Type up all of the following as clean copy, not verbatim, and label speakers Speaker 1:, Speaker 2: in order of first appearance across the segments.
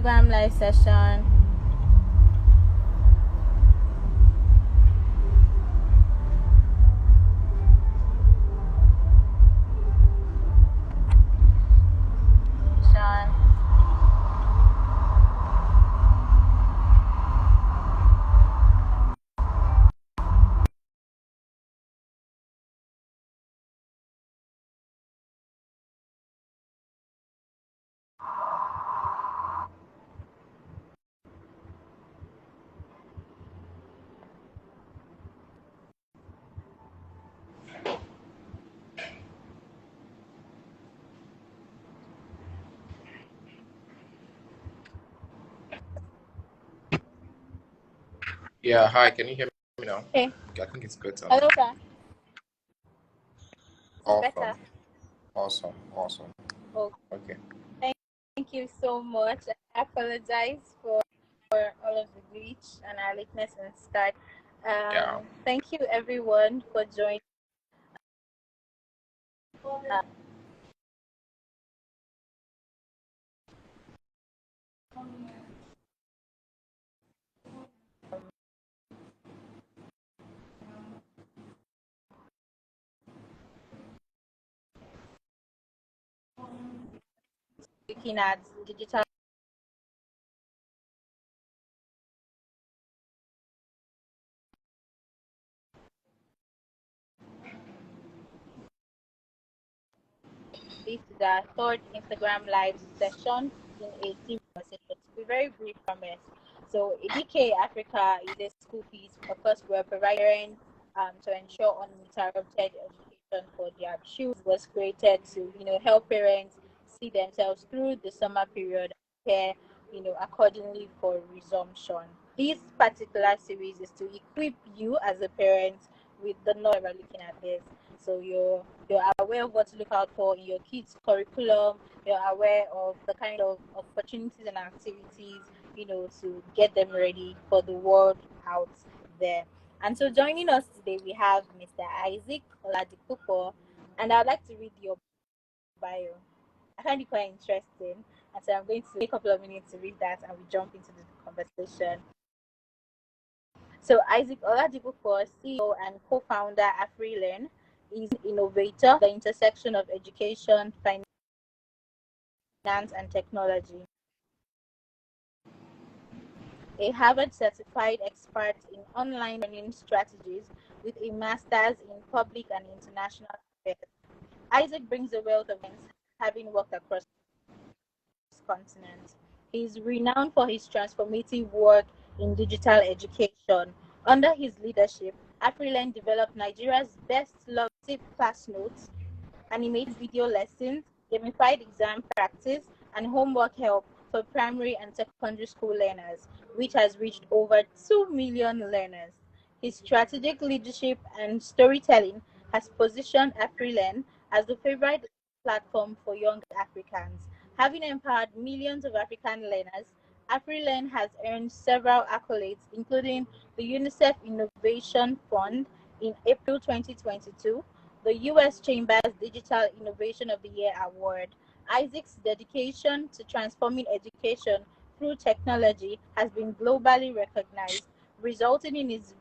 Speaker 1: Instagram live session.
Speaker 2: Yeah, hi, can you hear me now?
Speaker 1: Okay.
Speaker 2: I think it's better now.
Speaker 1: Hello, sir. Is it
Speaker 2: Awesome,
Speaker 1: better?
Speaker 2: awesome.
Speaker 1: Oh,
Speaker 2: Okay.
Speaker 1: thank you so much. I apologize for all of the glitch and our lateness and start.
Speaker 2: Yeah.
Speaker 1: Thank you everyone for joining. Looking at digital this is our third Instagram live session in a series of sessions. To be very brief from it. So Edike Africa is a school fees. Of course, we're providing to ensure uninterrupted education for their children. Was created to help parents see themselves through the summer period and prepare accordingly for resumption. This particular series is to equip you as a parent with the knowledge we're looking at this. So you're aware of what to look out for in your kids' curriculum. You're aware of the kind of opportunities and activities, to get them ready for the world out there. And so joining us today, we have Mr. Isaac Oladipupo, and I'd like to read your bio. I find it quite interesting, and so I'm going to take a couple of minutes to read that, and we jump into the conversation. So Isaac Oladipupo, CEO and co-founder AfriLearn, is an innovator, the intersection of education, finance, and technology. A Harvard-certified expert in online learning strategies with a master's in public and international affairs. Isaac brings a wealth of experience, having worked across continent. He is renowned for his transformative work in digital education. Under his leadership, AfriLearn developed Nigeria's best loved class notes, animated video lessons, gamified exam practice, and homework help for primary and secondary school learners, which has reached over 2 million learners. His strategic leadership and storytelling has positioned AfriLearn as the favorite platform for young Africans. Having empowered millions of African learners, AfriLearn has earned several accolades, including the UNICEF Innovation Fund in April 2022, the U.S. Chamber's Digital Innovation of the Year Award. Isaac's dedication to transforming education through technology has been globally recognized, resulting in his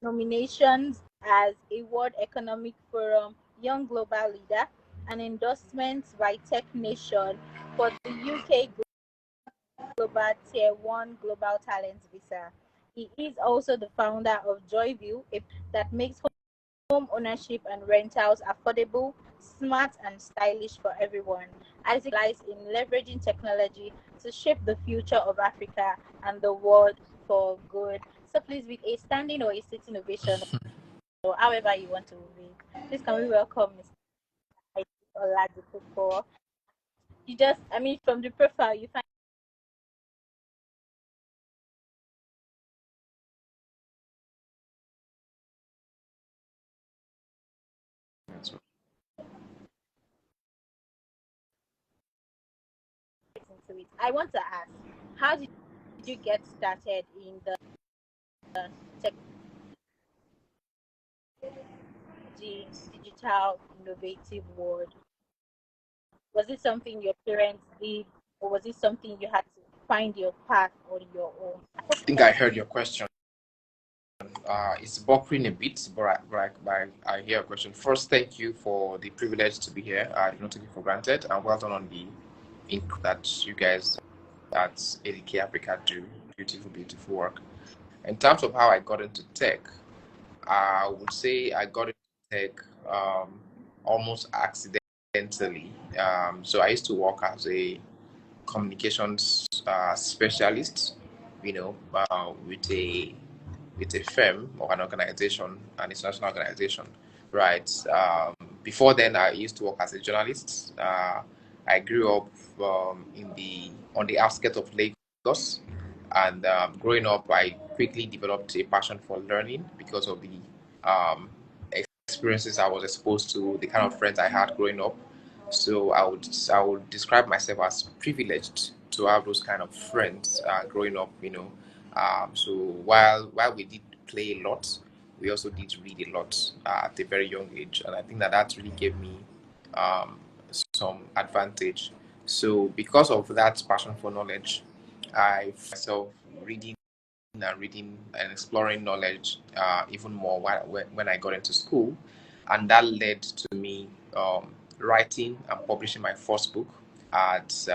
Speaker 1: nominations as a World Economic Forum Young Global Leader and endorsements by Tech Nation for the UK Global Tier 1 Global Talent Visa. He is also the founder of Joyview, a that makes home ownership and rentals affordable, smart, and stylish for everyone. Isaac lies in leveraging technology to shape the future of Africa and the world for good. So please, with a standing or a sitting ovation, or however you want to read, please can we welcome Mr. Isaac Oladipupo. From the profile, you find
Speaker 2: That's right.
Speaker 1: into it. I want to ask, how did you get started in the technology, digital, innovative world? Was it something your parents did, or was it something you had to? find your path on your own?
Speaker 2: I think I heard your question. It's buffering a bit, but I hear a question. First, thank you for the privilege to be here. I do not take it for granted, and well done on the income that you guys at Edike Africa do. Beautiful, beautiful work. In terms of how I got into tech, I would say I got into tech almost accidentally. So I used to work as a communications specialist, with a firm or an organization, an international organization, right? Before then, I used to work as a journalist. I grew up on the outskirts of Lagos, and growing up, I quickly developed a passion for learning because of the um, experiences I was exposed to, the kind of friends I had growing up. So I would describe myself as privileged to have those kind of friends growing up. So while we did play a lot, we also did read a lot at a very young age, and I think that really gave me um, some advantage. So because of that passion for knowledge, I found myself reading and exploring knowledge even more when I got into school, and that led to me writing and publishing my first book at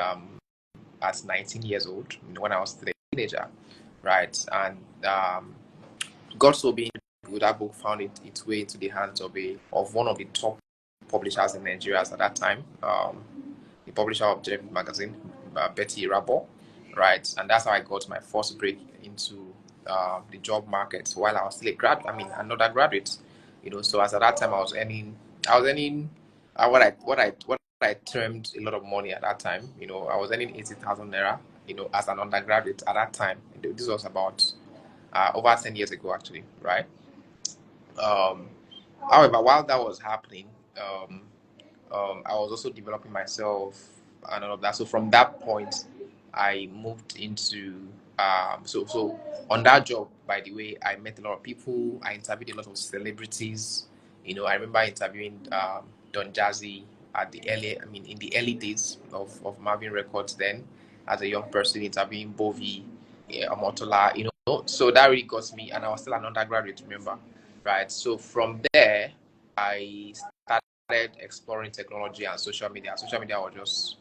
Speaker 2: at 19 years old, when I was a teenager, right? And God so being good, that book found its way into the hands of one of the top publishers in Nigeria at that time, the publisher of Jeremy magazine, Betty Rabo, right? And that's how I got my first break into the job market while I was still another graduate. So as at that time I was earning what I termed a lot of money at that time. I was earning 80,000 naira. As an undergraduate at that time. This was about over 10 years ago, actually, right? Um, However, while that was happening, um, I was also developing myself and all of that. So from that point, I moved into so on that job. By the way, I met a lot of people. I interviewed a lot of celebrities. I remember interviewing Don Jazzy in the early days of Marvin Records. Then, as a young person, interviewing Bovi, Omotola. So that really got me, and I was still an undergraduate. Remember, right? So from there, I started exploring technology and social media. Social media was just,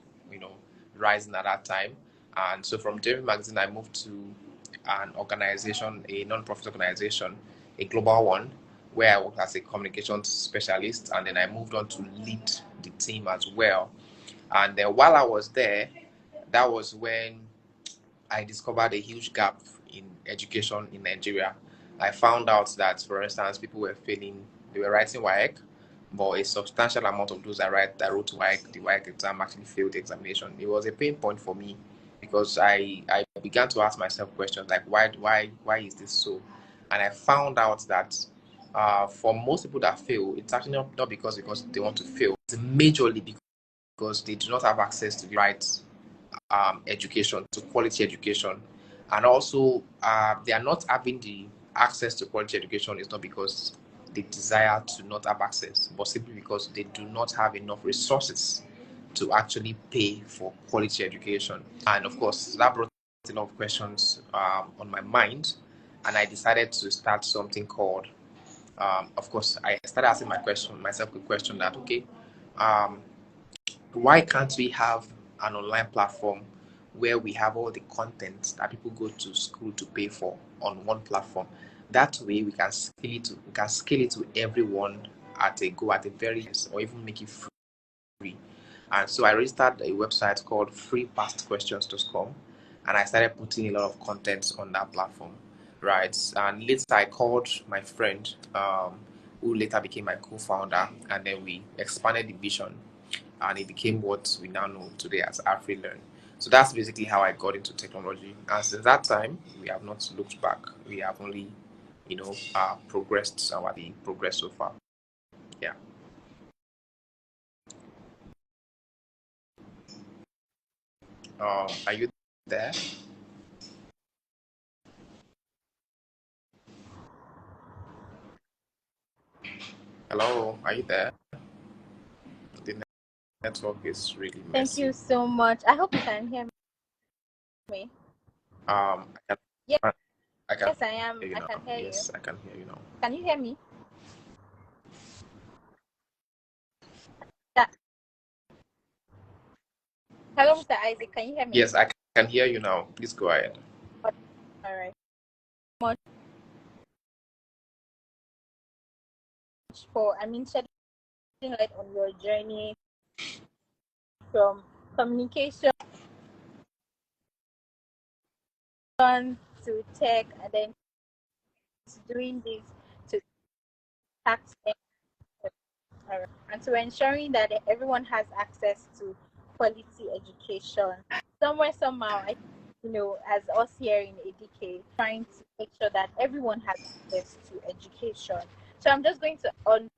Speaker 2: rising at that time. And so from Jeremy Magazine, I moved to an organization, a non-profit organization, a global one, where I worked as a communications specialist. And then I moved on to lead the team as well. And then while I was there, that was when I discovered a huge gap in education in Nigeria. I found out that, for instance, people were failing, they were writing WAEC, but a substantial amount of those that wrote WAEC, the WAEC exam, actually failed the examination. It was a pain point for me because I began to ask myself questions like, why is this so? And I found out that for most people that fail, it's actually not because they want to fail. It's majorly because they do not have access to the right education, to quality education. And also, they are not having the access to quality education is not because they desire to not have access, but simply because they do not have enough resources to actually pay for quality education. And of course, that brought a lot of questions on my mind, and I decided to start something called. Of course, I started asking myself a question that, okay, um, why can't we have an online platform where we have all the content that people go to school to pay for on one platform? That way we can scale it to everyone at a very, or even make it free. And so I registered a website called freepastquestions.com, and I started putting a lot of content on that platform, right? And later I called my friend, who later became my co-founder, and then we expanded the vision, and it became what we now know today as AfriLearn. So that's basically how I got into technology. And since that time, we have not looked back. We have only, progressed the progress so far. Yeah. Are you there? Hello, are you there? The network is really
Speaker 1: Thank you
Speaker 2: messy.
Speaker 1: so much. I hope you can hear me.
Speaker 2: I
Speaker 1: Yes,
Speaker 2: can, I can
Speaker 1: yes, I am.
Speaker 2: hear you
Speaker 1: I
Speaker 2: now.
Speaker 1: can hear you.
Speaker 2: Yes, I can hear you now.
Speaker 1: Can you hear me? Yeah. Hello, Mr. Isaac. Can you hear me?
Speaker 2: Yes, I can hear you now. Please go ahead.
Speaker 1: All right. Much for shedding light on your journey from communication to tech, and then doing this to tax and to ensuring that everyone has access to quality education. Somewhere, somehow, as us here in Edike, trying to make sure that everyone has access to education. So I'm just going to on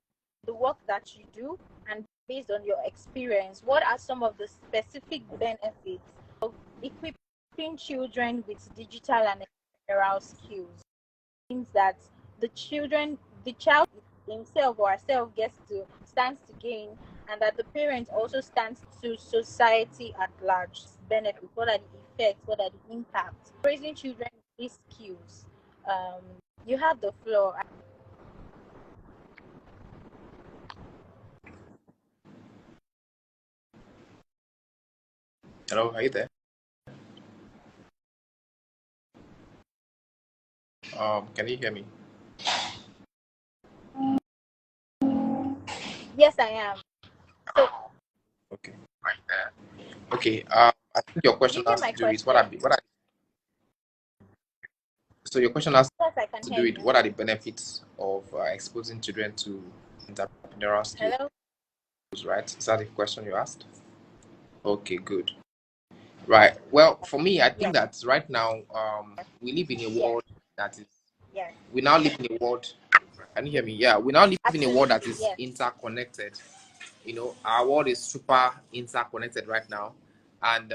Speaker 1: the work that you do, and based on your experience, what are some of the specific benefits of equipping children with digital and entrepreneurial skills? Means that the child himself or herself stands to gain, and that the parent also stands to society at large benefit. What are the effects? What are the impacts? Raising children with these skills. Um, you have the floor.
Speaker 2: Hello, are you there? Can you hear me?
Speaker 1: Yes, I am. So,
Speaker 2: Okay. Right there. Okay. I think your
Speaker 1: did
Speaker 2: question
Speaker 1: you hear
Speaker 2: has
Speaker 1: my
Speaker 2: to do with what are
Speaker 1: question?
Speaker 2: the what are so your question has
Speaker 1: Yes, I can
Speaker 2: to
Speaker 1: hear
Speaker 2: do with
Speaker 1: you.
Speaker 2: what are the benefits of exposing children to entrepreneurial skills,
Speaker 1: Hello.
Speaker 2: right? Is that the question you asked? Okay, good. Right. Well, for me, I think
Speaker 1: Yes,
Speaker 2: that right now, we live in a
Speaker 1: yes,
Speaker 2: world that is.
Speaker 1: yes.
Speaker 2: We now live in a world. Can you hear me? Yeah, we now live in a world that
Speaker 1: Absolutely,
Speaker 2: is
Speaker 1: yes.
Speaker 2: interconnected. Our world is super interconnected right now, and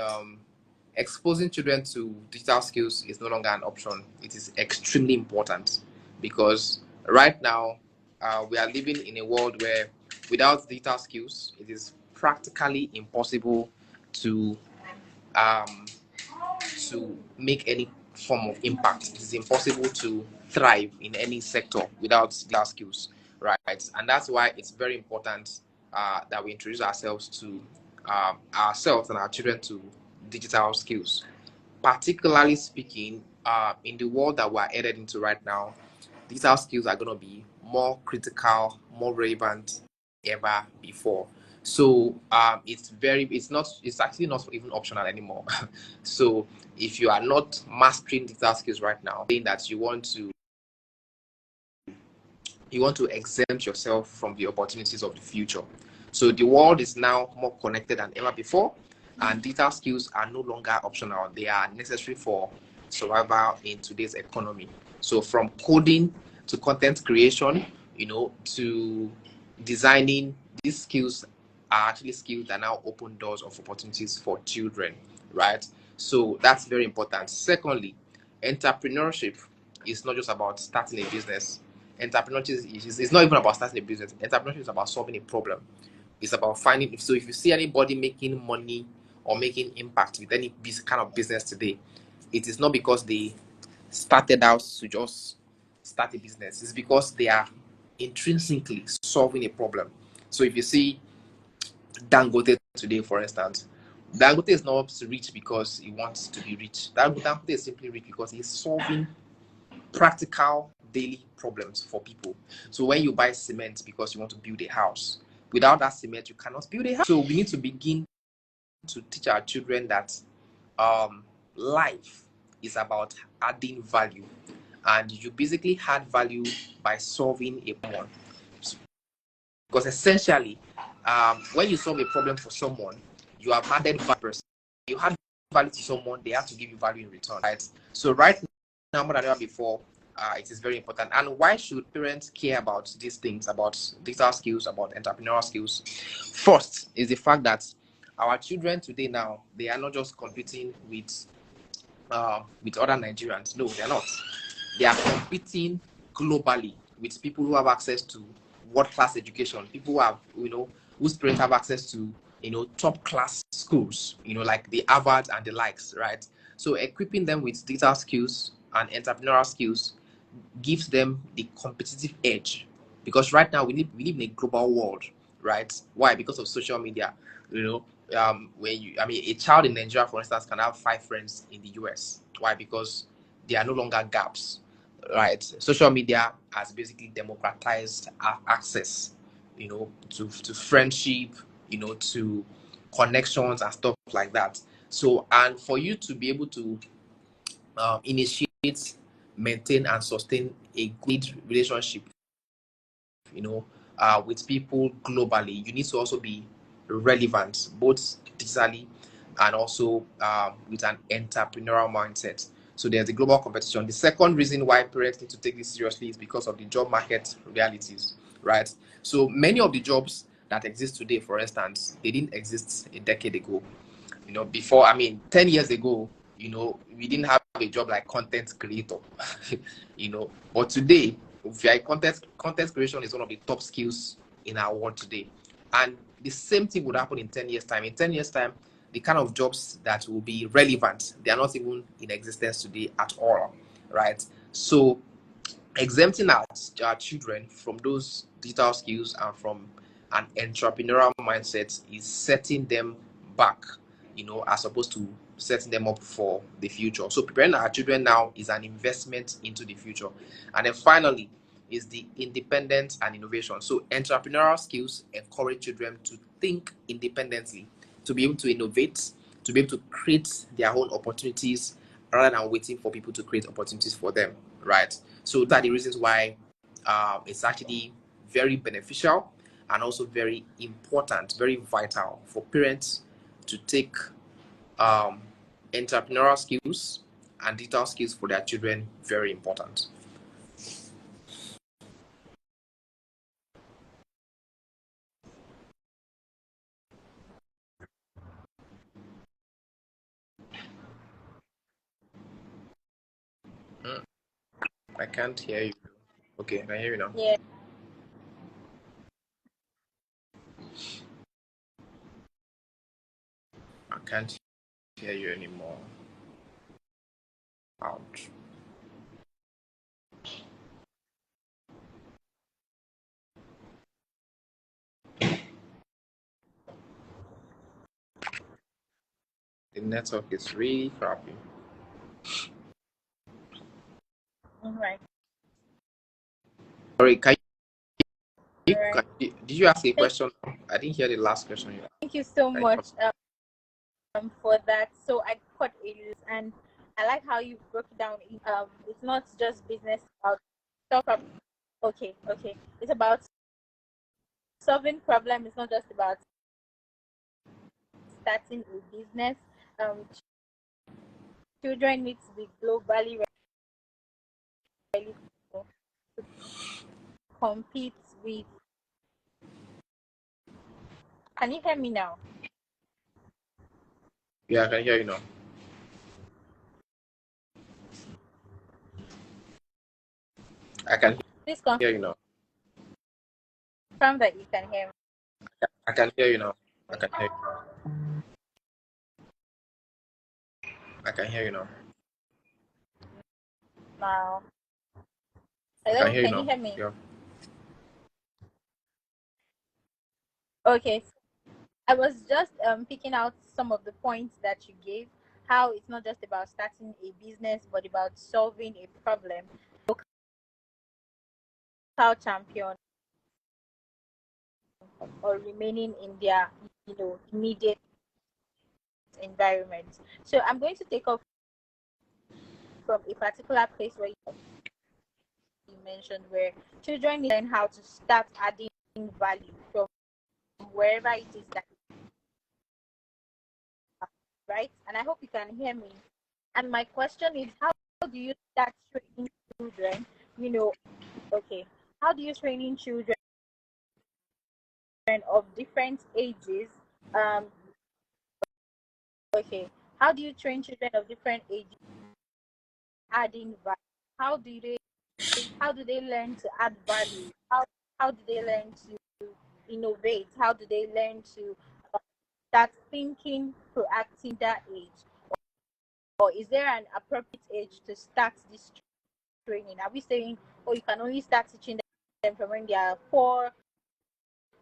Speaker 2: exposing children to digital skills is no longer an option. It is extremely important because right now we are living in a world where without digital skills, it is practically impossible to um, make any form of impact. It is impossible to thrive in any sector without digital skills, right? And that's why it's very important that we introduce ourselves and our children to digital skills. Particularly speaking, in the world that we're headed into right now, digital skills are going to be more critical, more relevant than ever before. So it's actually not even optional anymore. So if you are not mastering digital skills right now, saying that you want to exempt yourself from the opportunities of the future. So the world is now more connected than ever before, and digital skills are no longer optional. They are necessary for survival in today's economy. So from coding to content creation, to designing, these skills are actually skills that now open doors of opportunities for children, right? So that's very important. Secondly, entrepreneurship is not just about starting a business. Entrepreneurship is not even about starting a business. Entrepreneurship is about solving a problem. It's about finding. So if you see anybody making money or making impact with any kind of business today, it is not because they started out to just start a business. It's because they are intrinsically solving a problem. So if you see Dangote today, for instance, Dangote is not rich because he wants to be rich. Dangote is simply rich because he's solving practical daily problems for people. So when you buy cement because you want to build a house, without that cement, you cannot build a house. So we need to begin to teach our children that life is about adding value, and you basically add value by solving a problem. Because essentially, when you solve a problem for someone, you have added value. You add value to someone, they have to give you value in return, right? So right now, more than ever before, it is very important. And why should parents care about these things, about digital skills, about entrepreneurial skills? First is the fact that our children today now, they are not just competing with other Nigerians. No, they're not. They are competing globally with people who have access to world-class education, people who have, whose parents have access to, top class schools, like the Harvard and the likes, right? So equipping them with digital skills and entrepreneurial skills gives them the competitive edge, because right now we live in a global world, right? Why? Because of social media. You know, when you, I mean, a child in Nigeria, for instance, can have 5 friends in the US. Why? Because there are no longer gaps, right? Social media has basically democratized access, to friendship, to connections and stuff like that. So, and for you to be able to initiate, maintain, and sustain a good relationship, with people globally, you need to also be relevant, both digitally and also with an entrepreneurial mindset. So there's a global competition. The second reason why parents need to take this seriously is because of the job market realities, right? So many of the jobs that exist today, for instance, they didn't exist a decade ago. Before, I mean, 10 years ago, we didn't have a job like content creator. But today, if you're a content creation is one of the top skills in our world today. And the same thing would happen in 10 years time. In 10 years time, the kind of jobs that will be relevant, they are not even in existence today at all, right? So exempting our children from those digital skills and from an entrepreneurial mindset is setting them back, as opposed to setting them up for the future. So preparing our children now is an investment into the future. And then finally is the independence and innovation. So entrepreneurial skills encourage children to think independently, to be able to innovate, to be able to create their own opportunities rather than waiting for people to create opportunities for them, right? So those are the reasons why it's actually very beneficial and also very important, very vital for parents to take um, entrepreneurial skills and digital skills for their children. Very important. Mm, I can't hear you. Okay, I can hear you now.
Speaker 1: Yeah.
Speaker 2: I can't hear you anymore. Ouch. The network is really crappy.
Speaker 1: All right.
Speaker 2: Sorry,
Speaker 1: All right.
Speaker 2: did you ask a
Speaker 1: Thank,
Speaker 2: question? I didn't hear the last question you
Speaker 1: thank you so
Speaker 2: asked.
Speaker 1: much for that. So I caught a loose, and I like how you broke it down. It's not just business about solve problem. Okay, okay. It's about solving problem. It's not just about starting a business. Um, children need to be globally ready to compete with. Can you hear me now?
Speaker 2: Yeah, I can hear you now. I can
Speaker 1: Please
Speaker 2: hear you now.
Speaker 1: confirm that you can hear me.
Speaker 2: I can hear you now. I can hear you. I can hear you now.
Speaker 1: Now,
Speaker 2: I can
Speaker 1: hello,
Speaker 2: hear you
Speaker 1: can you
Speaker 2: now.
Speaker 1: hear me?
Speaker 2: Yeah.
Speaker 1: Okay, I was just picking out some of the points that you gave. How it's not just about starting a business, but about solving a problem. Local champion or remaining in their immediate environment. So I'm going to take off from a particular place where you mentioned where children learn how to start adding value from wherever it is that right. And I hope you can hear me. And my question is, how do you start training children? You know, okay, how do you training children of different ages? Um, okay, how do you train children of different ages adding value? How do they learn to add value? How do they learn to innovate? How do they learn to start thinking proactive that age? or is there an appropriate age to start this training? Are we saying, oh, you can only start teaching them from when they are 4,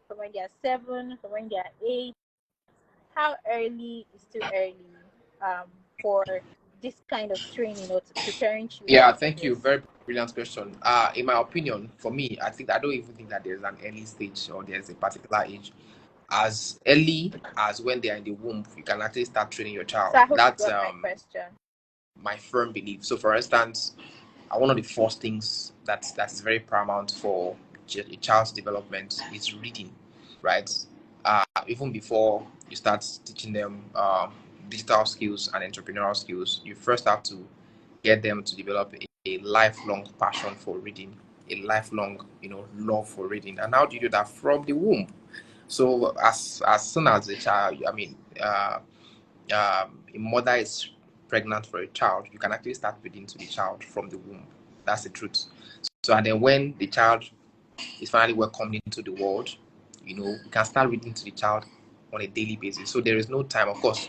Speaker 1: from when they are 7, from when they are 8? How early is too early for this kind of training or to preparing children
Speaker 2: Yeah,
Speaker 1: for
Speaker 2: thank you.
Speaker 1: this?
Speaker 2: Very brilliant question. In my opinion, for me, I don't even think that there's an early stage or there's a particular age. As early as when they are in the womb, you can actually start training your
Speaker 1: So
Speaker 2: child.
Speaker 1: I hope you
Speaker 2: That's
Speaker 1: got my question.
Speaker 2: my firm belief. So, for instance, one of the first things that is very paramount for a child's development is reading, right? Even before you start teaching them digital skills and entrepreneurial skills, you first have to get them to develop a lifelong passion for reading, a lifelong, love for reading. And how do you do that? From the womb. So as soon as the child, a mother is pregnant for a child, you can actually start reading to the child from the womb. That's the truth. So, and then when the child is finally welcomed into the world, you can start reading to the child on a daily basis. So there is no time, of course.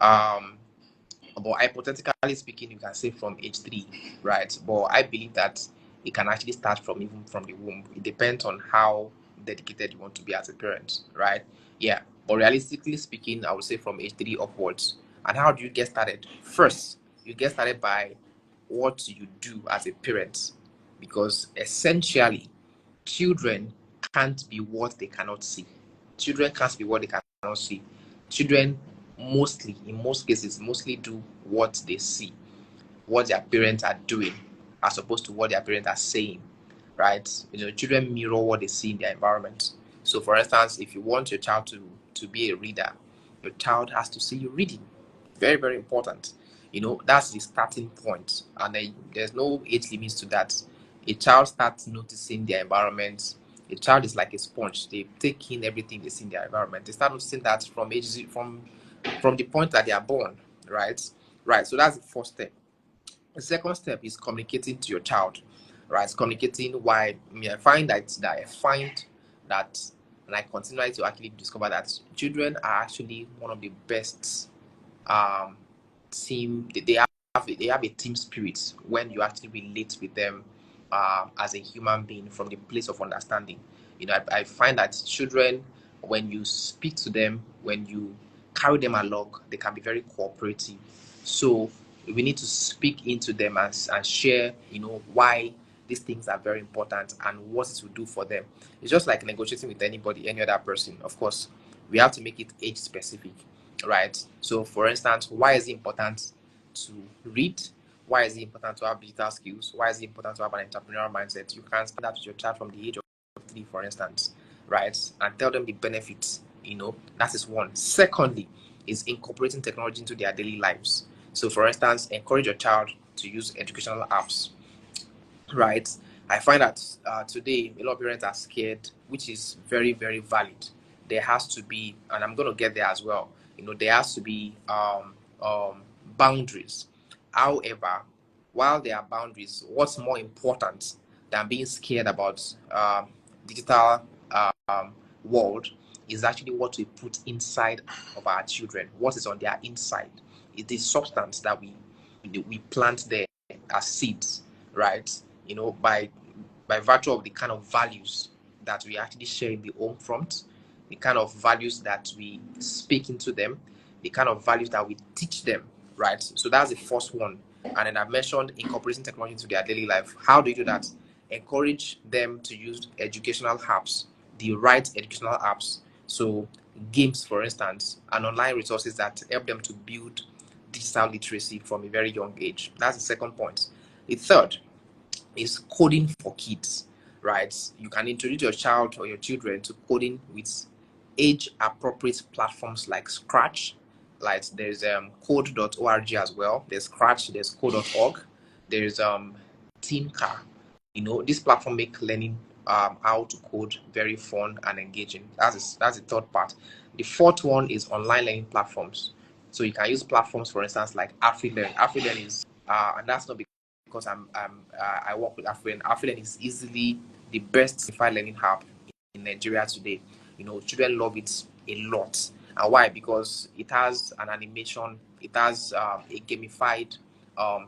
Speaker 2: But hypothetically speaking, you can say from age 3, right? But I believe that it can actually start from even from the womb. It depends on how dedicated you want to be as a parent, right? Yeah. But realistically speaking, I would say from age 3 upwards. And how do you get started? First, you get started by what you do as a parent, because essentially, children can't be what they cannot see. Children can't be what they cannot see. Children mostly, in most cases, mostly do what they see, what their parents are doing, as opposed to what their parents are saying, right? Children mirror what they see in their environment. So, for instance, if you want your child to be a reader, your child has to see you reading. Very, very important. That's the starting point, and then there's no age limits to that. A child starts noticing their environment. A child is like a sponge. They take in everything they see in their environment. They start noticing that from the point that they are born, right? Right. So that's the first step. The second step is communicating to your child, right? Communicating why. I find that, and I continue to actually discover that children are actually one of the best um, team. They have a team spirit when you actually relate with them as a human being from the place of understanding. I find that children, when you speak to them, when you carry them along, they can be very cooperative. So we need to speak into them and share, why these things are very important and what it will do for them. It's just like negotiating with anybody, any other person. Of course, we have to make it age specific, right? So, for instance, why is it important to read? Why is it important to have digital skills? Why is it important to have an entrepreneurial mindset? You can start that with your child from the age of 3, for instance, right? And tell them the benefits. That is one. Secondly, is incorporating technology into their daily lives. So, for instance, encourage your child to use educational apps, right? I find that today a lot of parents are scared, which is very, very valid. There has to be, and I'm going to get there as well. There has to be boundaries. However, while there are boundaries, what's more important than being scared about digital world is actually what we put inside of our children. What is on their inside is the substance that we plant there as seeds, right? By virtue of the kind of values that we actually share in the home front, the kind of values that we speak into them, the kind of values that we teach them, right? So that's the first one. And then I mentioned incorporating technology into their daily life. How do you do that? Encourage them to use educational apps, the right educational apps. So games, for instance, and online resources that help them to build digital literacy from a very young age. That's the second point. The third is coding for kids, right? You can introduce your child or your children to coding with age appropriate platforms like Scratch. Like there's code.org as well. There's Scratch, there's code.org, there's Tinker. This platform make learning how to code very fun and engaging. That's the third part. The fourth one is online learning platforms. So you can use platforms, for instance, like AfriLearn. AfriLearn is, and that's not because I work with AfriLearn. AfriLearn is easily the best simplified learning app in Nigeria today. Children love it a lot. And why? Because it has an animation, it has a gamified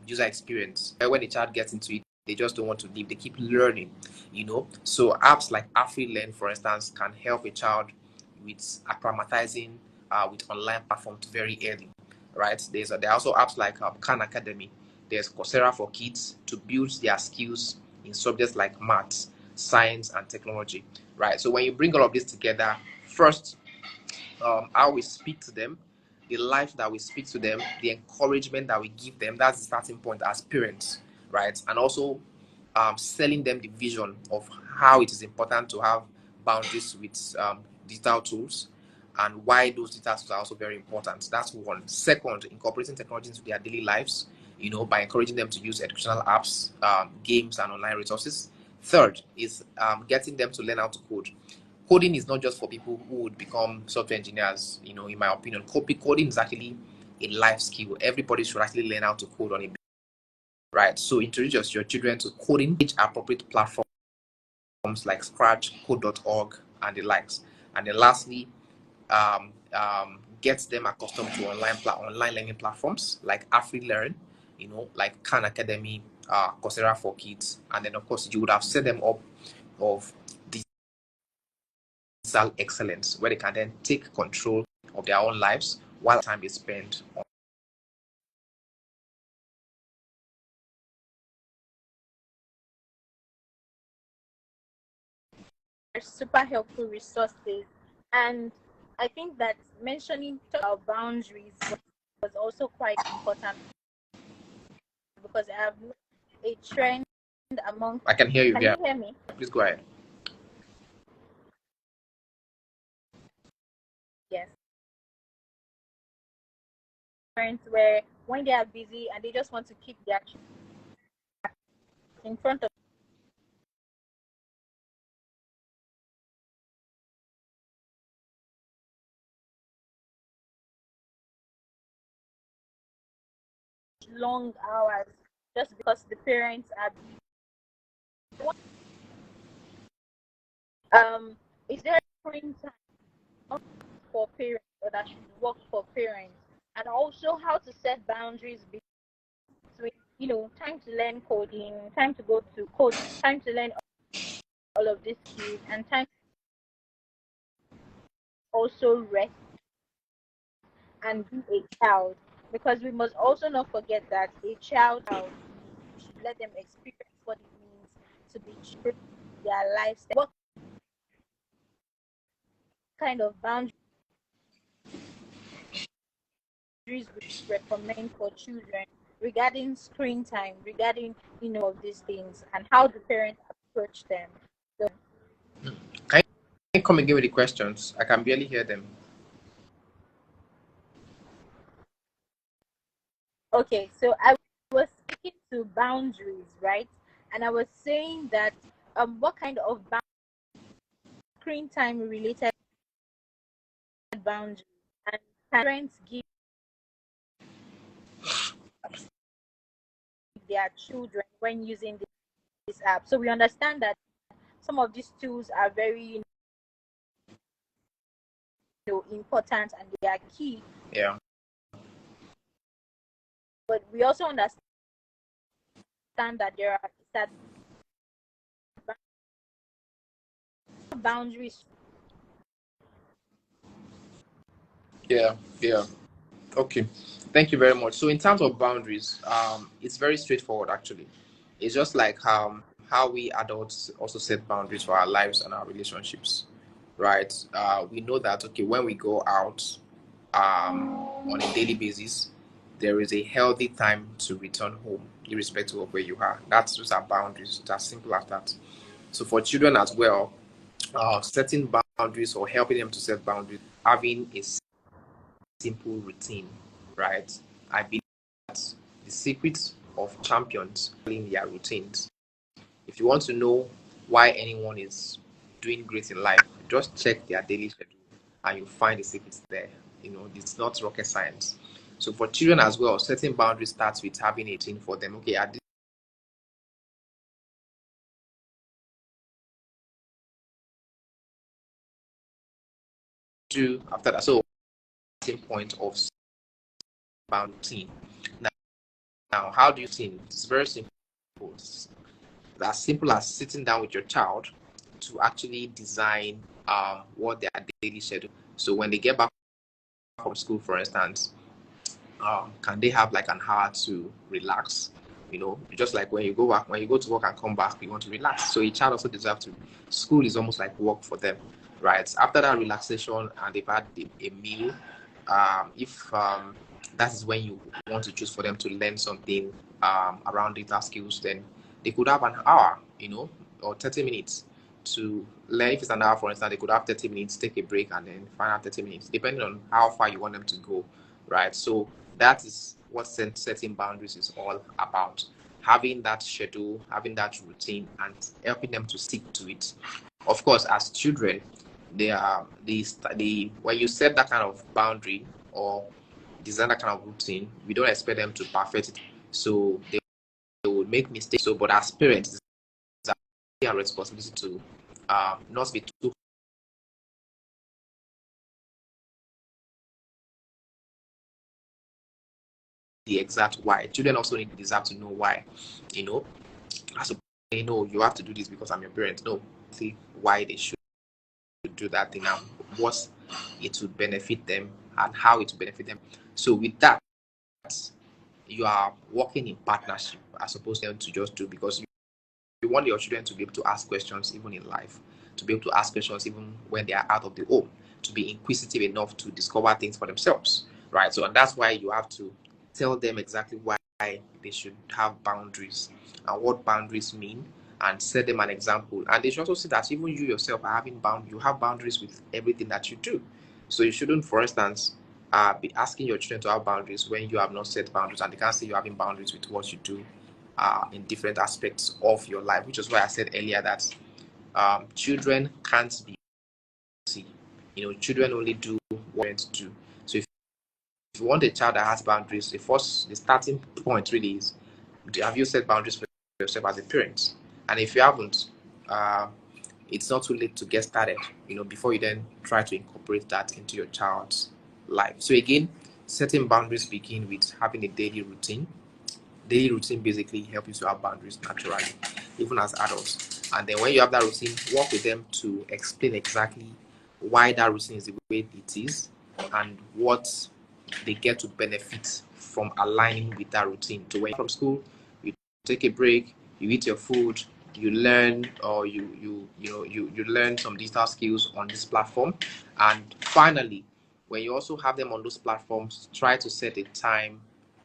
Speaker 2: user experience. When a child gets into it, they just don't want to leave. They keep learning, So apps like AfriLearn, for instance, can help a child with acclimatizing with online platforms very early, right? There are also apps like Khan Academy. There's Coursera for kids to build their skills in subjects like maths, science, and technology, right? So when you bring all of this together, first, how we speak to them, the life that we speak to them, the encouragement that we give them, that's the starting point as parents, right? And also selling them the vision of how it is important to have boundaries with digital tools and why those digital tools are also very important. That's one. Second, incorporating technology into their daily lives, by encouraging them to use educational apps, games, and online resources. Third is getting them to learn how to code. Coding is not just for people who would become software engineers, in my opinion. Coding is actually a life skill. Everybody should actually learn how to code on it, right? So introduce your children to coding, age appropriate platforms like Scratch, Code.org, and the likes. And then lastly, get them accustomed to online learning platforms like AfriLearn, like Khan Academy, Coursera for kids, and then of course you would have set them up of digital excellence where they can then take control of their own lives while time is spent on.
Speaker 1: Super helpful resources. And I think that mentioning about boundaries was also quite important because I have noticed a trend among.
Speaker 2: I can hear you.
Speaker 1: Can
Speaker 2: Yeah,
Speaker 1: you hear me?
Speaker 2: please go ahead.
Speaker 1: Yes. Parents where when they are busy and they just want to keep their children in front of long hours just because the parents are is there a screen time for parents or that should work for parents, and also how to set boundaries between time to learn coding, time to go to coaching, time to learn all of these skills, and time to also rest and be a child, because we must also not forget that a child should let them experience what it means to be children, their lifestyle. What kind of boundaries would you recommend for children regarding screen time, regarding of these things, and how the parents approach them? So,
Speaker 2: Can you come again with the questions? I can barely hear them.
Speaker 1: okay, so I was speaking to boundaries, right? And I was saying that what kind of screen time related boundaries and parents give their children when using this app. So we understand that some of these tools are very important and they are key,
Speaker 2: Yeah.
Speaker 1: but we also understand that there are that boundaries.
Speaker 2: Yeah. Yeah. Okay. Thank you very much. So in terms of boundaries, it's very straightforward actually. It's just like how we adults also set boundaries for our lives and our relationships, right? We know that okay, when we go out on a daily basis, there is a healthy time to return home, irrespective of where you are. That's just our boundaries. It's as simple as that. So for children as well, setting boundaries or helping them to set boundaries, having a simple routine, right? I believe that the secret of champions in their routines. If you want to know why anyone is doing great in life, just check their daily schedule and you'll find the secrets there. It's not rocket science. So for children as well, setting boundaries starts with having a routine for them. Okay, at this do after that. So point of about routine. Now, how do you think? It's very simple. It's as simple as sitting down with your child to actually design what their daily schedule. So when they get back from school, for instance, can they have like an hour to relax? Just like when you go to work and come back, you want to relax. So a child also deserves to. School is almost like work for them, right? After that relaxation and they've had a meal, if that is when you want to choose for them to learn something around data skills, then they could have an hour, or 30 minutes to learn. If it's an hour, for instance, they could have 30 minutes, take a break, and then find out 30 minutes, depending on how far you want them to go, right? So that is what setting boundaries is all about. Having that schedule, having that routine, and helping them to stick to it. Of course, as children, they are the when you set that kind of boundary or design that kind of routine, we don't expect them to perfect it. So they will make mistakes. So, but as parents, it's our responsibility to not be too the exact why. Children also deserve to know why. You know, as a you have to do this because I'm your parent. No, see why they should do that thing and what it would benefit them and how it would benefit them. So with that, you are working in partnership as opposed to just do because you want your children to be able to ask questions even in life, to be able to ask questions even when they are out of the home, to be inquisitive enough to discover things for themselves, right? So, and that's why you have to tell them exactly why they should have boundaries and what boundaries mean, and set them an example. And they should also see that even you yourself are having you have boundaries with everything that you do. So you shouldn't, for instance, be asking your children to have boundaries when you have not set boundaries, and they can't see you having boundaries with what you do in different aspects of your life, which is why I said earlier that children can't be see. Children only do what parents do. So if you want a child that has boundaries, the starting point really is: have you set boundaries for yourself as a parent? And if you haven't, uh, it's not too late to get started. Before you then try to incorporate that into your child's life. So again, setting boundaries begin with having a daily routine. Daily routine basically helps you to have boundaries naturally, even as adults. And then when you have that routine, work with them to explain exactly why that routine is the way it is and what they get to benefit from aligning with that routine. So when you're from school, you take a break, you eat your food, you learn, or you learn some digital skills on this platform. And finally, when you also have them on those platforms, try to set a time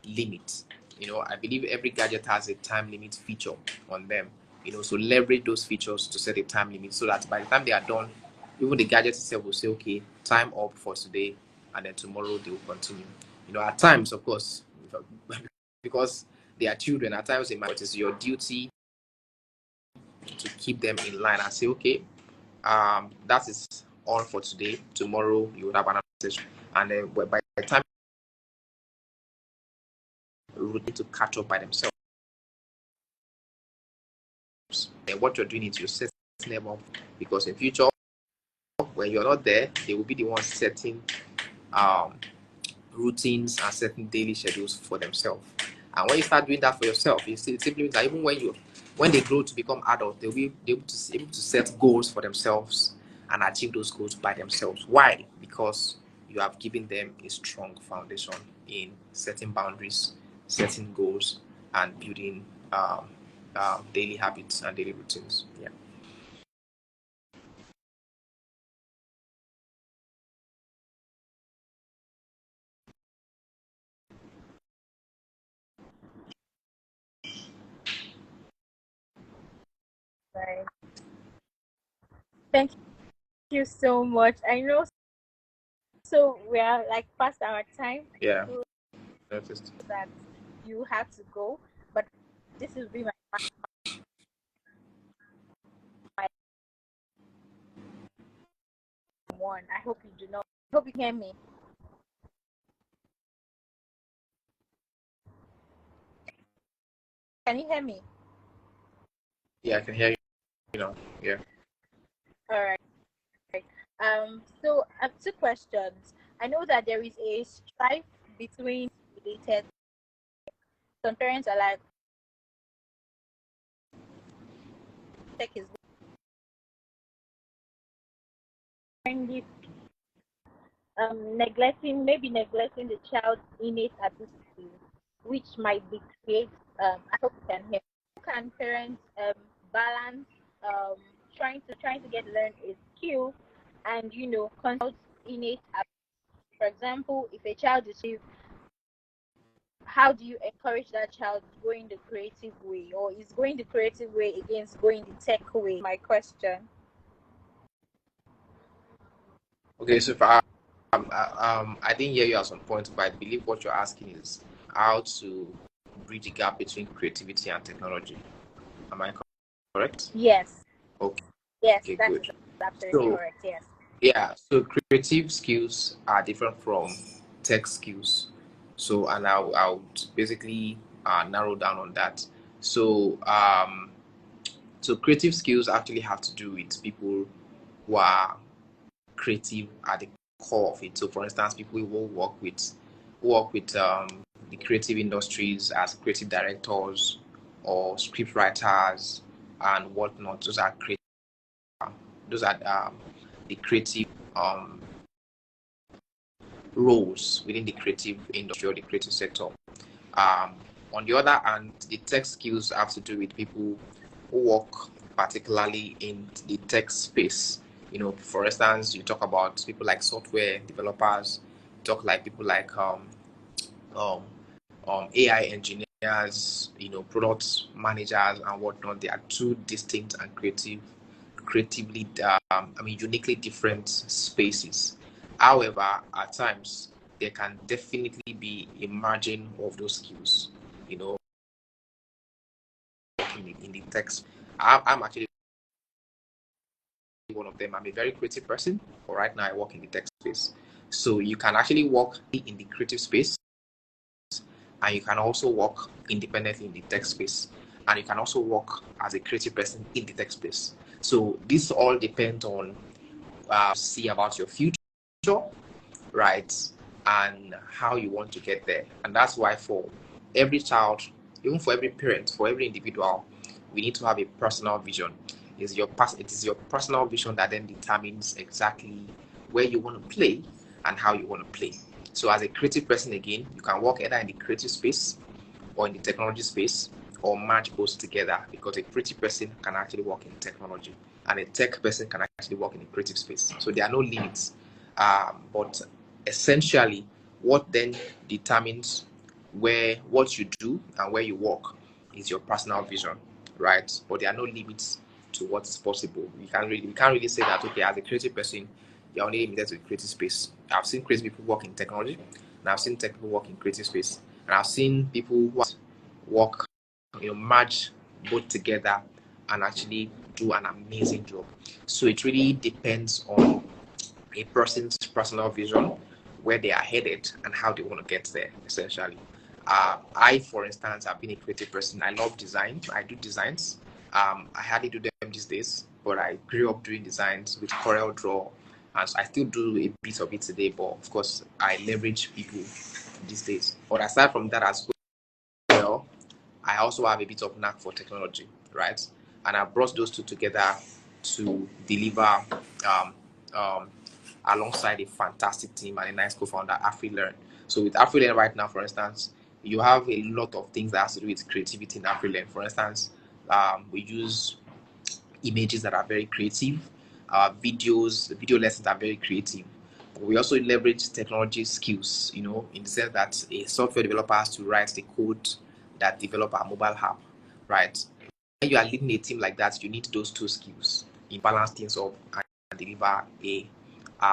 Speaker 2: limit. I believe every gadget has a time limit feature on them. So leverage those features to set a time limit so that by the time they are done, even the gadget itself will say, okay, time up for today, and then tomorrow they will continue. At times, of course, because they are children, at times it is your duty to keep them in line and say, okay, that is all for today. Tomorrow you will have another session, and then by the time routine to catch up by themselves. And what you're doing is you're setting them up because in future, when you're not there, they will be the ones setting um, routines and setting daily schedules for themselves. And when you start doing that for yourself, it simply means that even when they grow to become adults, they'll be able to set goals for themselves and achieve those goals by themselves. Why? Because you have given them a strong foundation in setting boundaries, setting goals, and building daily habits and daily routines. Yeah.
Speaker 1: Right. Thank you so much. I know, so we are like past our time. I
Speaker 2: Yeah.
Speaker 1: know
Speaker 2: Noticed.
Speaker 1: that you have to go, but this will be my one. I hope you do not. I hope you hear me. Can you hear me?
Speaker 2: Yeah, I can hear you. Yeah.
Speaker 1: All right. So I have two questions. I know that there is a strife between outdated. Some parents are like, tech is trendy. Neglecting the child's innate ability, which might be create. I hope you can hear. How can parents balance um, trying to get learn a skill and consult innate ability? For example, if a child is, how do you encourage that child going the creative way, or is going the creative way against going the tech way? My question.
Speaker 2: Okay, so if I didn't hear you at some point, but I believe what you're asking is how to bridge the gap between creativity and technology. Am I correct?
Speaker 1: Yes.
Speaker 2: Okay,
Speaker 1: Yes,
Speaker 2: okay,
Speaker 1: that is
Speaker 2: good.
Speaker 1: absolutely
Speaker 2: So
Speaker 1: correct. Yes.
Speaker 2: yeah, so creative skills are different from tech skills. So and I'll basically narrow down on that. So so creative skills actually have to do with people who are creative at the core of it. So, for instance, people who work with the creative industries as creative directors or script writers and whatnot. Those are the creative um, roles within the creative industry or the creative sector. Um, on the other hand, the tech skills have to do with people who work particularly in the tech space. You know, for instance, you talk about people like software developers, talk like people like um, AI engineers, you know, product managers and whatnot. They are two distinct and creatively, uniquely different spaces. However, at times there can definitely be a margin of those skills, you know, in the text. I'm actually one of them. I'm a very creative person, but right now I work in the tech space. So you can actually work in the creative space and you can also work independently in the tech space. And you can also work as a creative person in the tech space. So this all depends on see about your future, right? And how you want to get there. And that's why for every child, even for every parent, for every individual, we need to have a personal vision. It is your personal vision that then determines exactly where you want to play and how you want to play. So as a creative person again, you can work either in the creative space or in the technology space or match both together because a creative person can actually work in technology and a tech person can actually work in the creative space. So there are no limits. But essentially, what then determines where what you do and where you work is your personal vision, right? But there are no limits to what is possible. We can't really say that okay, as a creative person, you're only limited to the creative space. I've seen creative people work in technology, and I've seen tech people work in creative space, and I've seen people who work, merge both together and actually do an amazing job. So it really depends on a person's personal vision, where they are headed, and how they want to get there, essentially. I, for instance, have been a creative person. I love design. I do designs. I hardly do them these days, but I grew up doing designs with Corel Draw, and so I still do a bit of it today. But of course, I leverage people these days. But aside from that, as well, I also have a bit of knack for technology, right? And I brought those two together to deliver um, alongside a fantastic team and a nice co-founder, AfriLearn. So with AfriLearn right now, for instance, you have a lot of things that has to do with creativity in AfriLearn. For instance, we use images that are very creative. The video lessons are very creative. We also leverage technology skills, in the sense that a software developer has to write the code that develop a mobile app, right? When you are leading a team like that, you need those two skills in balance things up and deliver a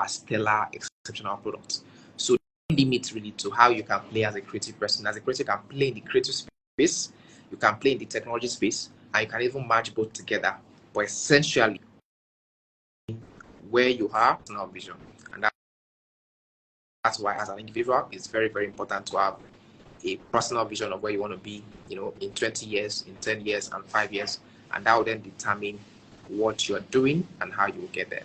Speaker 2: stellar, exceptional product. So limit really to how you can play as a creative person. As a creative, you can play in the creative space, you can play in the technology space, and you can even merge both together. But essentially, where you are, personal vision, and that's why, as an individual, it's very, very important to have a personal vision of where you want to be, in 20 years, in 10 years, and 5 years, and that will then determine what you're doing and how you will get there.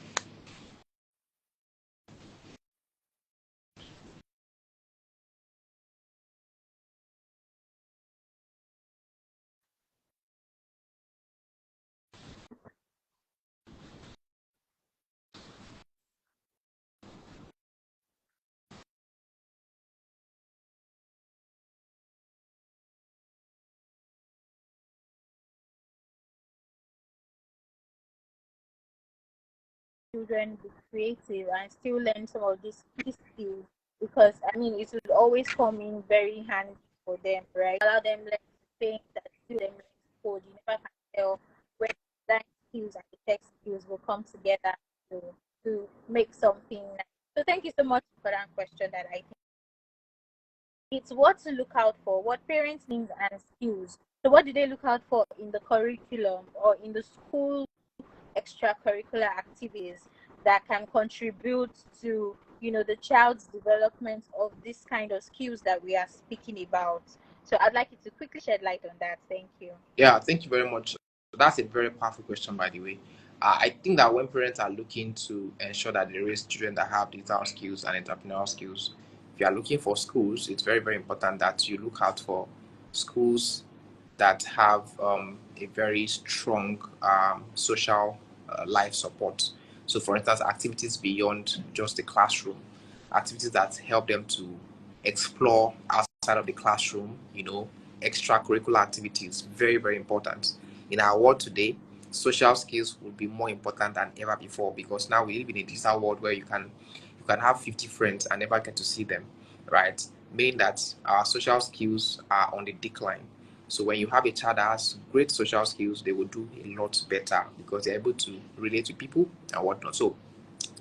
Speaker 1: children be creative and still learn some of these key skills, because I mean it will always come in very handy for them, right? Allow them learn to paint and still them learn to code. You never can tell when design skills and the tech skills will come together to make something nice. So thank you so much for that question. That I think it's what to look out for, what parents need and skills. So what do they look out for in the curriculum or in the school extracurricular activities that can contribute to the child's development of this kind of skills that we are speaking about? So I'd like you to quickly shed light on that. Thank you.
Speaker 2: Yeah, thank you very much. That's a very powerful question, by the way. I think that when parents are looking to ensure that they raise children that have digital skills and entrepreneurial skills, if you are looking for schools, it's very, very important that you look out for schools that have a very strong social life support. So, for instance, activities beyond just the classroom, activities that help them to explore outside of the classroom, extracurricular activities, very, very important. In our world today, social skills will be more important than ever before, because now we live in a digital world where you can have 50 friends and never get to see them, right? Meaning that our social skills are on the decline. So when you have a child that has great social skills, they will do a lot better because they're able to relate to people and whatnot. So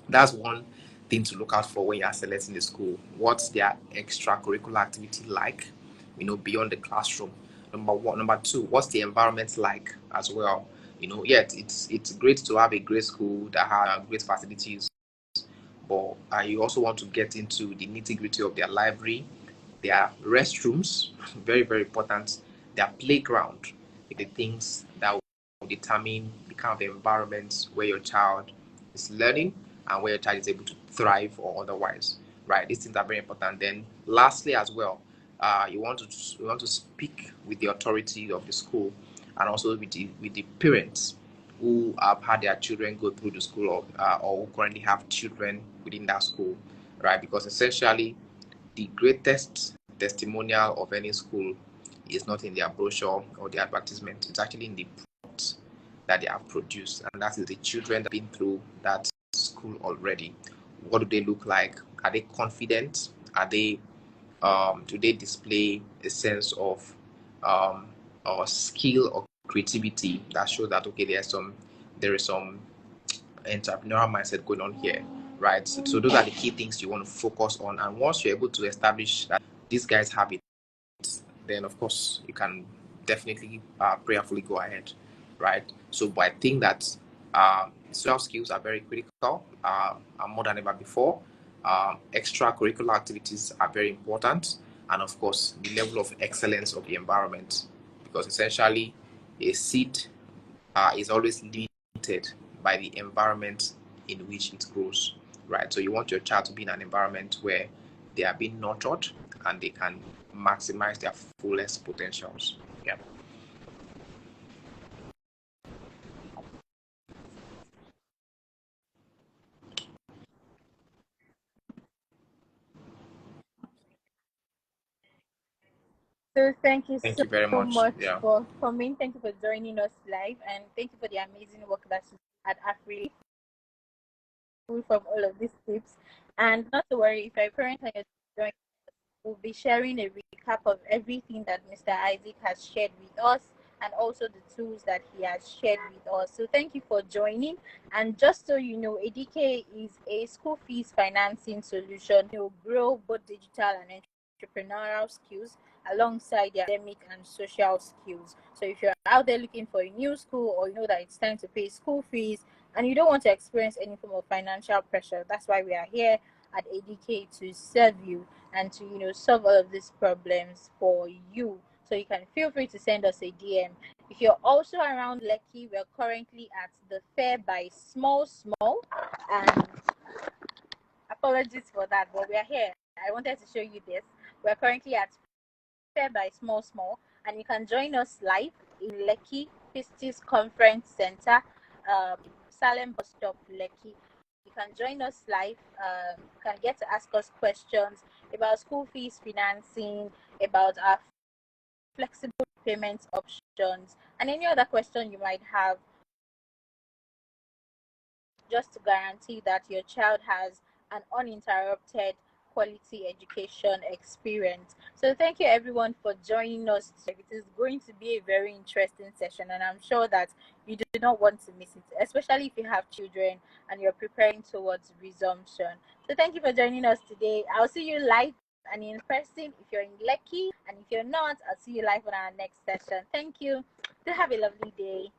Speaker 2: that's one thing to look out for when you are selecting the school. What's their extracurricular activity like, beyond the classroom? Number one. Number two, what's the environment like as well? Yeah, it's great to have a great school that has great facilities, but you also want to get into the nitty-gritty of their library, their restrooms, very, very important, their playground, the things that will determine the kind of environment where your child is learning and where your child is able to thrive or otherwise, right? These things are very important. Then lastly as well, you want to speak with the authority of the school and also with the parents who have had their children go through the school, or who currently have children within that school, right? Because essentially the greatest testimonial of any school is not in their brochure or the advertisement. It's actually in the product that they have produced, and that is the children that have been through that school already. What do they look like? Are they confident? Do they display a sense of or skill or creativity that shows that okay, there is some entrepreneurial mindset going on here, right? So those are the key things you want to focus on. And once you're able to establish that these guys have it, then of course you can definitely prayerfully go ahead, right? So, but I think that social skills are very critical, and more than ever before. Extracurricular activities are very important, and of course the level of excellence of the environment, because essentially a seed is always limited by the environment in which it grows, right? So you want your child to be in an environment where they are being nurtured and they can maximize their fullest potentials. Yeah.
Speaker 1: So thank you
Speaker 2: Thank
Speaker 1: so
Speaker 2: you very much.
Speaker 1: much
Speaker 2: Yeah.
Speaker 1: for coming. Thank you for joining us live, and thank you for the amazing work that you had at Really from all of these tips. And not to worry, if you're a parent and you're joining, we'll be sharing a recap of everything that Mr. Isaac has shared with us and also the tools that he has shared with us. So thank you for joining. And just so you know, Edike is a school fees financing solution to grow both digital and entrepreneurial skills alongside the academic and social skills. So if you're out there looking for a new school, or you know that it's time to pay school fees and you don't want to experience any form of financial pressure, that's why we are here at Edike to serve you and to solve all of these problems for you. So you can feel free to send us a DM. If you're also around Lekki, we're currently at the Fair by Small Small, and apologies for that, but we are here. I wanted to show you this. We're currently at Fair by Small Small, and you can join us live in Lekki Pistis Conference Center, Salem Bus Stop, Lekki. You can join us live. You can get to ask us questions about school fees financing, about our flexible payment options, and any other question you might have just to guarantee that your child has an uninterrupted quality education experience. So thank you everyone for joining us today. It is going to be a very interesting session, and I'm sure that you do not want to miss it, especially if you have children and you're preparing towards resumption. So thank you for joining us today. I'll see you live and in person if you're in Lekki, and if you're not, I'll see you live on our next session. Thank you. Do have a lovely day.